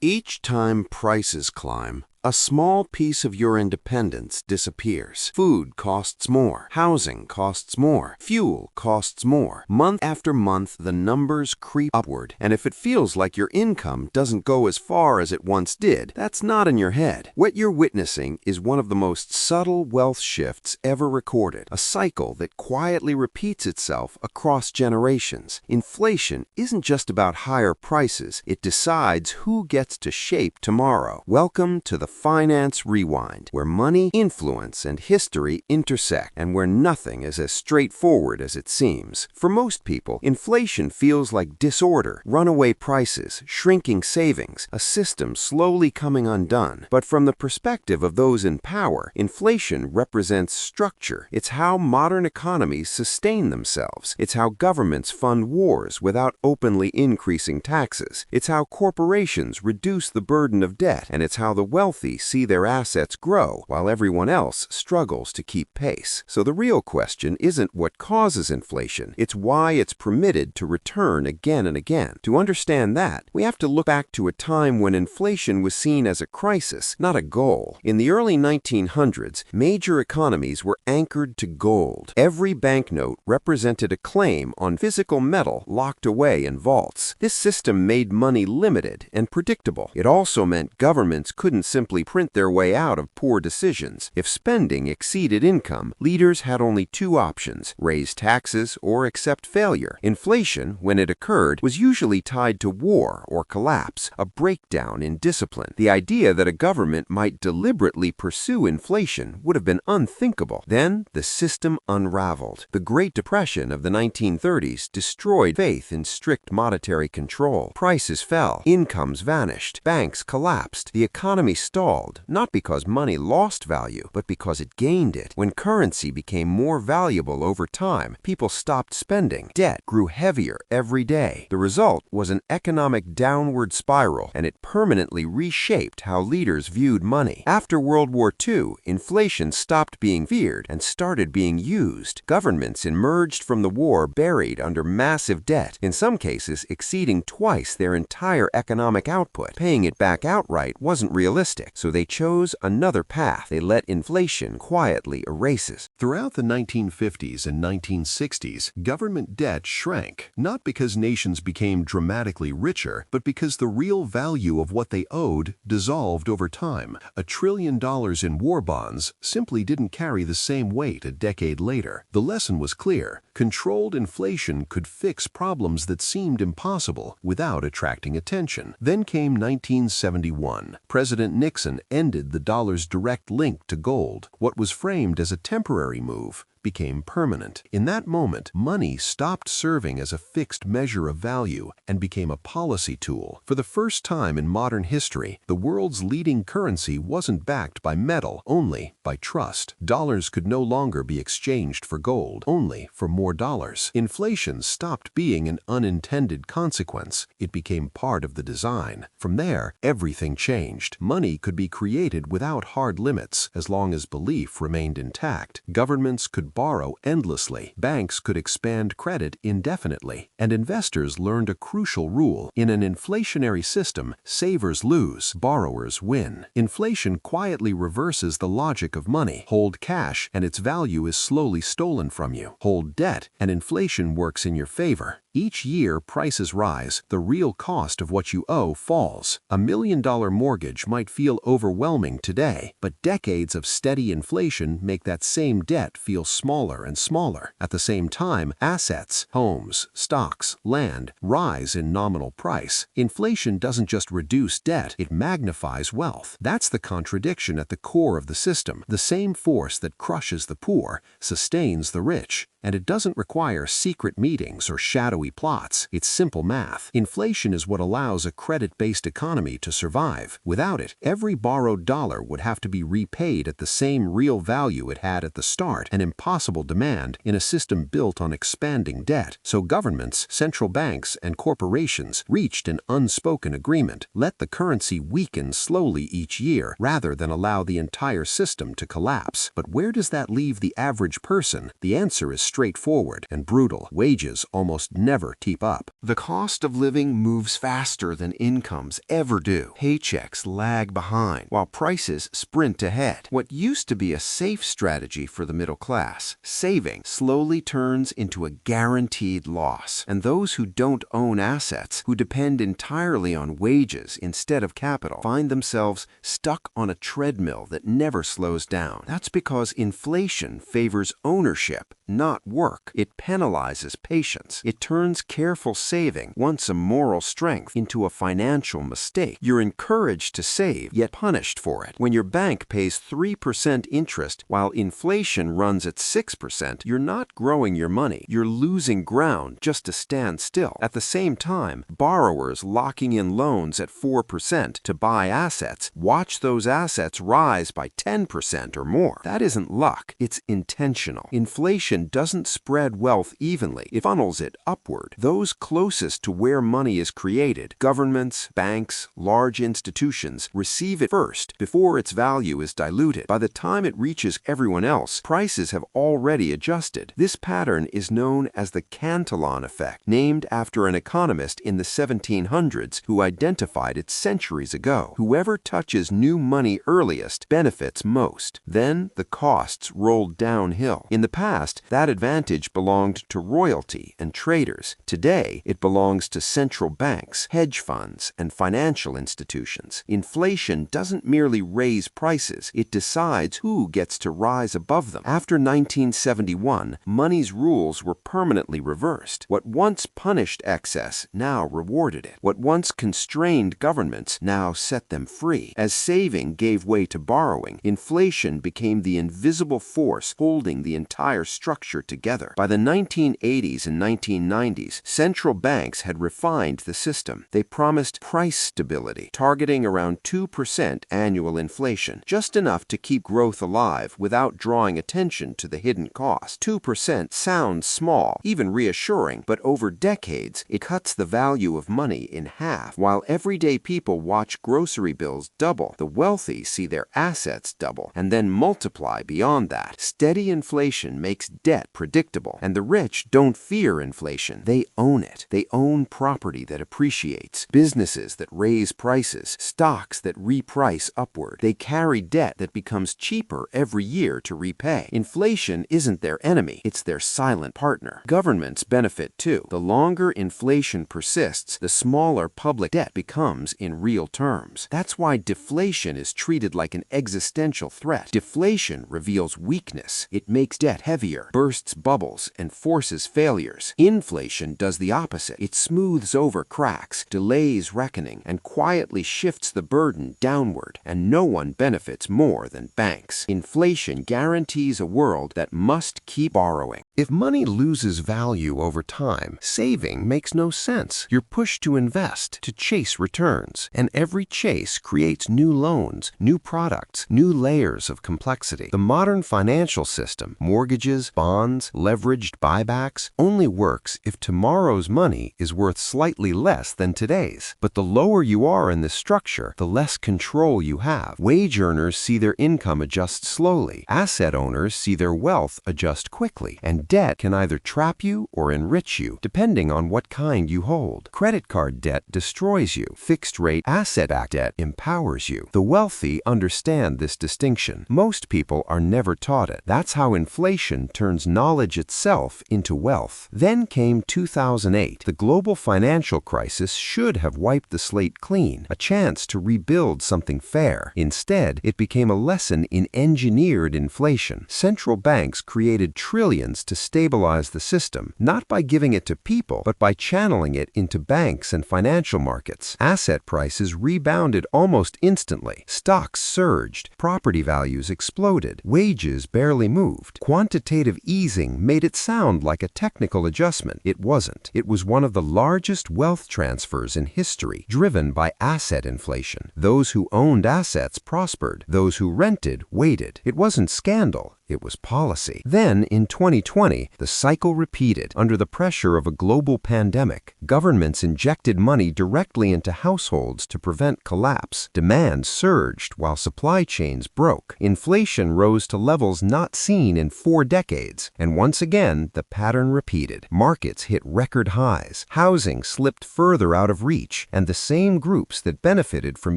Each time prices climb, a small piece of your independence disappears. Food costs more. Housing costs more. Fuel costs more. Month after month, the numbers creep upward. And if it feels like your income doesn't go as far as it once did, that's not in your head. What you're witnessing is one of the most subtle wealth shifts ever recorded, a cycle that quietly repeats itself across generations. Inflation isn't just about higher prices, it decides who gets to shape tomorrow. Welcome to the Finance Rewind, where money, influence, and history intersect, and where nothing is as straightforward as it seems. For most people, inflation feels like disorder, runaway prices, shrinking savings, a system slowly coming undone. But from the perspective of those in power, inflation represents structure. It's how modern economies sustain themselves. It's how governments fund wars without openly increasing taxes. It's how corporations reduce the burden of debt, and it's how the wealthy see their assets grow while everyone else struggles to keep pace. So the real question isn't what causes inflation, it's why it's permitted to return again and again. To understand that, we have to look back to a time when inflation was seen as a crisis, not a goal. In the early 1900s, major economies were anchored to gold. Every banknote represented a claim on physical metal locked away in vaults. This system made money limited and predictable. It also meant governments couldn't simply print their way out of poor decisions. If spending exceeded income, leaders had only two options: raise taxes or accept failure. Inflation, when it occurred, was usually tied to war or collapse, a breakdown in discipline. The idea that a government might deliberately pursue inflation would have been unthinkable. Then, the system unraveled. The Great Depression of the 1930s destroyed faith in strict monetary control. Prices fell, incomes vanished, banks collapsed, the economy stalled, not because money lost value, but because it gained it. When currency became more valuable over time, people stopped spending. Debt grew heavier every day. The result was an economic downward spiral, and it permanently reshaped how leaders viewed money. After World War II, inflation stopped being feared and started being used. Governments emerged from the war buried under massive debt, in some cases exceeding twice their entire economic output. Paying it back outright wasn't realistic, so they chose another path. They let inflation quietly erase it. Throughout the 1950s and 1960s, government debt shrank, not because nations became dramatically richer, but because the real value of what they owed dissolved over time. $1 trillion in war bonds simply didn't carry the same weight a decade later. The lesson was clear: controlled inflation could fix problems that seemed impossible without attracting attention. Then came 1971. President Nixon ended the dollar's direct link to gold. What was framed as a temporary move became permanent. In that moment, money stopped serving as a fixed measure of value and became a policy tool. For the first time in modern history, the world's leading currency wasn't backed by metal, only by trust. Dollars could no longer be exchanged for gold, only for more dollars. Inflation stopped being an unintended consequence. It became part of the design. From there, everything changed. Money could be created without hard limits, as long as belief remained intact. Governments could borrow endlessly, banks could expand credit indefinitely, and investors learned a crucial rule: in an inflationary system, savers lose, borrowers win. Inflation quietly reverses the logic of money. Hold cash, and its value is slowly stolen from you. Hold debt, and inflation works in your favor. Each year, prices rise, the real cost of what you owe falls. $1 million mortgage might feel overwhelming today, but decades of steady inflation make that same debt feel smaller and smaller. At the same time, assets, homes, stocks, land, rise in nominal price. Inflation doesn't just reduce debt, it magnifies wealth. That's the contradiction at the core of the system. The same force that crushes the poor sustains the rich. And it doesn't require secret meetings or shadowy plots. It's simple math. Inflation is what allows a credit-based economy to survive. Without it, every borrowed dollar would have to be repaid at the same real value it had at the start, an impossible demand in a system built on expanding debt. So governments, central banks, and corporations reached an unspoken agreement: let the currency weaken slowly each year rather than allow the entire system to collapse. But where does that leave the average person? The answer is straightforward and brutal. Wages almost never keep up. The cost of living moves faster than incomes ever do. Paychecks lag behind, while prices sprint ahead. What used to be a safe strategy for the middle class, saving, slowly turns into a guaranteed loss. And those who don't own assets, who depend entirely on wages instead of capital, find themselves stuck on a treadmill that never slows down. That's because inflation favors ownership, not work. It penalizes patience. It turns careful saving, once a moral strength, into a financial mistake. You're encouraged to save, yet punished for it. When your bank pays 3% interest while inflation runs at 6%, you're not growing your money. You're losing ground just to stand still. At the same time, borrowers locking in loans at 4% to buy assets watch those assets rise by 10% or more. That isn't luck. It's intentional. Inflation doesn't spread wealth evenly. It funnels it upward. Those closest to where money is created, governments, banks, large institutions, receive it first before its value is diluted. By the time it reaches everyone else, prices have already adjusted. This pattern is known as the Cantillon effect, named after an economist in the 1700s who identified it centuries ago. Whoever touches new money earliest benefits most. Then the costs rolled downhill. In the past, that advantage belonged to royalty and traders. Today, it belongs to central banks, hedge funds, and financial institutions. Inflation doesn't merely raise prices, it decides who gets to rise above them. After 1971, money's rules were permanently reversed. What once punished excess now rewarded it. What once constrained governments now set them free. As saving gave way to borrowing, inflation became the invisible force holding the entire structure together. By the 1980s and 1990s, central banks had refined the system. They promised price stability, targeting around 2% annual inflation, just enough to keep growth alive without drawing attention to the hidden cost. 2% sounds small, even reassuring, but over decades, it cuts the value of money in half. While everyday people watch grocery bills double, the wealthy see their assets double and then multiply beyond that. Steady inflation makes debt predictable, and the rich don't fear inflation. They own it. They own property that appreciates, businesses that raise prices, stocks that reprice upward. They carry debt that becomes cheaper every year to repay. Inflation isn't their enemy, it's their silent partner. Governments benefit too. The longer inflation persists, the smaller public debt becomes in real terms. That's why deflation is treated like an existential threat. Deflation reveals weakness. It makes debt heavier, bursts bubbles, and forces failures. Inflation does the opposite. It smooths over cracks, delays reckoning, and quietly shifts the burden downward. And no one benefits more than banks. Inflation guarantees a world that must keep borrowing. If money loses value over time, saving makes no sense. You're pushed to invest, to chase returns, and every chase creates new loans, new products, new layers of complexity. The modern financial system, mortgages, bonds, leveraged buybacks, only works if tomorrow's money is worth slightly less than today's. But the lower you are in this structure, the less control you have. Wage earners see their income adjust slowly. Asset owners see their wealth adjust quickly. And debt can either trap you or enrich you, depending on what kind you hold. Credit card debt destroys you. Fixed-rate asset-backed debt empowers you. The wealthy understand this distinction. Most people are never taught it. That's how inflation turns knowledge itself into wealth. Then came 2008. The global financial crisis should have wiped the slate clean, a chance to rebuild something fair. Instead, it became a lesson in engineered inflation. Central banks created trillions to stabilize the system, not by giving it to people, but by channeling it into banks and financial markets. Asset prices rebounded almost instantly. Stocks surged. Property values exploded. Wages barely moved. Quantitative easing made it sound like a technical adjustment. It wasn't. It was one of the largest wealth transfers in history, driven by asset inflation. Those who owned assets prospered. Those who rented waited. It wasn't scandal. it was policy. Then, in 2020, the cycle repeated. Under the pressure of a global pandemic, governments injected money directly into households to prevent collapse. Demand surged while supply chains broke. Inflation rose to levels not seen in 4 decades. And once again, the pattern repeated. Markets hit record highs. Housing slipped further out of reach. And the same groups that benefited from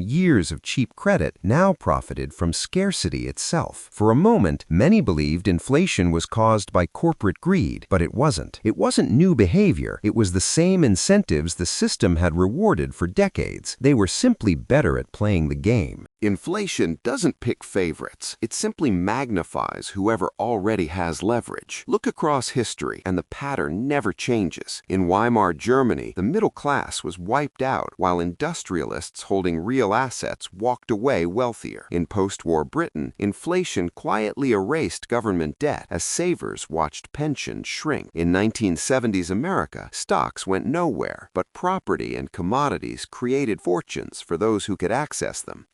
years of cheap credit now profited from scarcity itself. For a moment, many believed inflation was caused by corporate greed, but it wasn't. It wasn't new behavior. It was the same incentives the system had rewarded for decades. They were simply better at playing the game. Inflation doesn't pick favorites. It simply magnifies whoever already has leverage. Look across history, and the pattern never changes. In Weimar Germany, the middle class was wiped out, while industrialists holding real assets walked away wealthier. In post-war Britain, inflation quietly erased government debt as savers watched pensions shrink. In 1970s America, stocks went nowhere, but property and commodities created fortunes for those who could access them.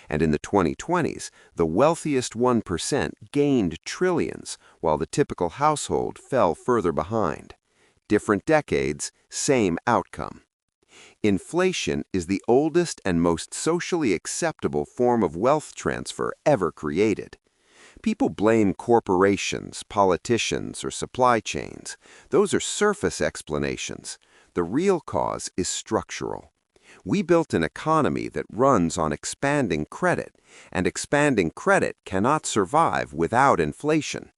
And in the 2020s, the wealthiest 1% gained trillions, while the typical household fell further behind. Different decades, same outcome. Inflation is the oldest and most socially acceptable form of wealth transfer ever created. People blame corporations, politicians, or supply chains. Those are surface explanations. The real cause is structural. We built an economy that runs on expanding credit, and expanding credit cannot survive without inflation.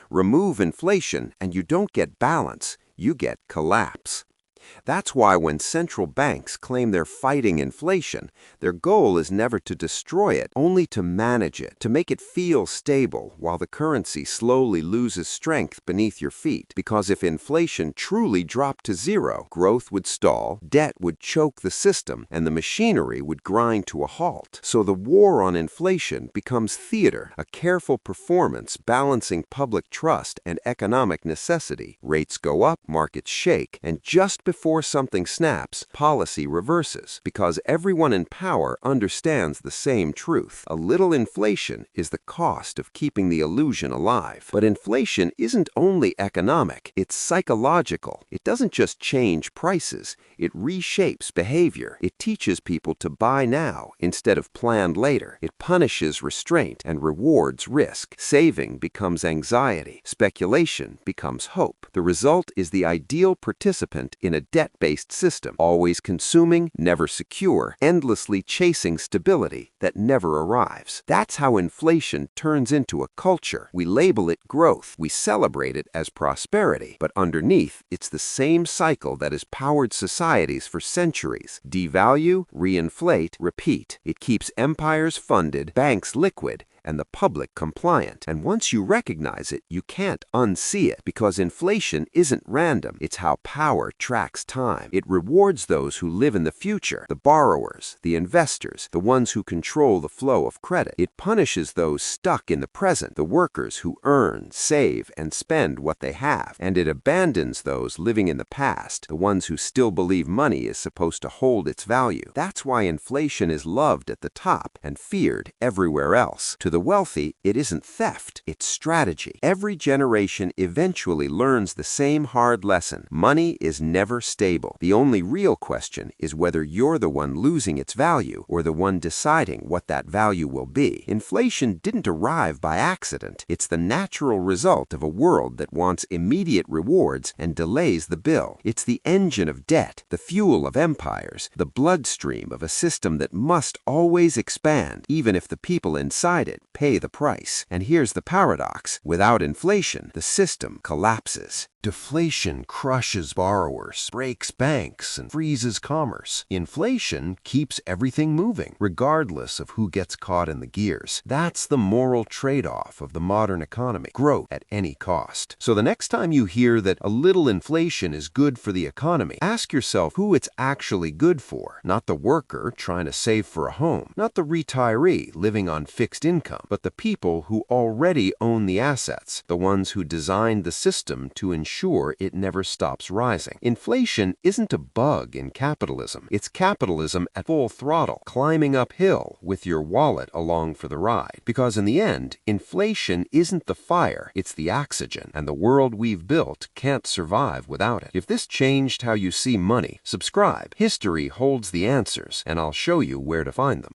Remove inflation and you don't get balance, you get collapse. That's why when central banks claim they're fighting inflation, their goal is never to destroy it, only to manage it, to make it feel stable while the currency slowly loses strength beneath your feet. Because if inflation truly dropped to zero, growth would stall, debt would choke the system, and the machinery would grind to a halt. So the war on inflation becomes theater, a careful performance balancing public trust and economic necessity. Rates go up, markets shake, and just before something snaps, policy reverses, because everyone in power understands the same truth. A little inflation is the cost of keeping the illusion alive. But inflation isn't only economic, it's psychological. It doesn't just change prices, it reshapes behavior. It teaches people to buy now instead of plan later. It punishes restraint and rewards risk. Saving becomes anxiety. Speculation becomes hope. The result is the ideal participant in a debt-based system, always consuming, never secure, endlessly chasing stability that never arrives. That's how inflation turns into a culture. We label it growth, we celebrate it as prosperity, but underneath, it's the same cycle that has powered societies for centuries. Devalue, reinflate, repeat. It keeps empires funded, banks liquid, and the public compliant. And once you recognize it, you can't unsee it, because inflation isn't random. It's how power tracks time. It rewards those who live in the future, the borrowers, the investors, the ones who control the flow of credit. It punishes those stuck in the present, the workers who earn, save, and spend what they have. And it abandons those living in the past, the ones who still believe money is supposed to hold its value. That's why inflation is loved at the top and feared everywhere else. To the wealthy, it isn't theft, it's strategy. Every generation eventually learns the same hard lesson. Money is never stable. The only real question is whether you're the one losing its value or the one deciding what that value will be. Inflation didn't arrive by accident. It's the natural result of a world that wants immediate rewards and delays the bill. It's the engine of debt, the fuel of empires, the bloodstream of a system that must always expand, even if the people inside it pay the price. And here's the paradox. Without inflation, the system collapses. Deflation crushes borrowers, breaks banks, and freezes commerce. Inflation keeps everything moving, regardless of who gets caught in the gears. That's the moral trade-off of the modern economy: growth at any cost. So the next time you hear that a little inflation is good for the economy, ask yourself who it's actually good for. Not the worker trying to save for a home, not the retiree living on fixed income, but the people who already own the assets, the ones who designed the system to ensure ensure it never stops rising. Inflation isn't a bug in capitalism. It's capitalism at full throttle, climbing uphill with your wallet along for the ride. Because in the end, inflation isn't the fire, it's the oxygen, and the world we've built can't survive without it. If this changed how you see money, subscribe. History holds the answers, and I'll show you where to find them.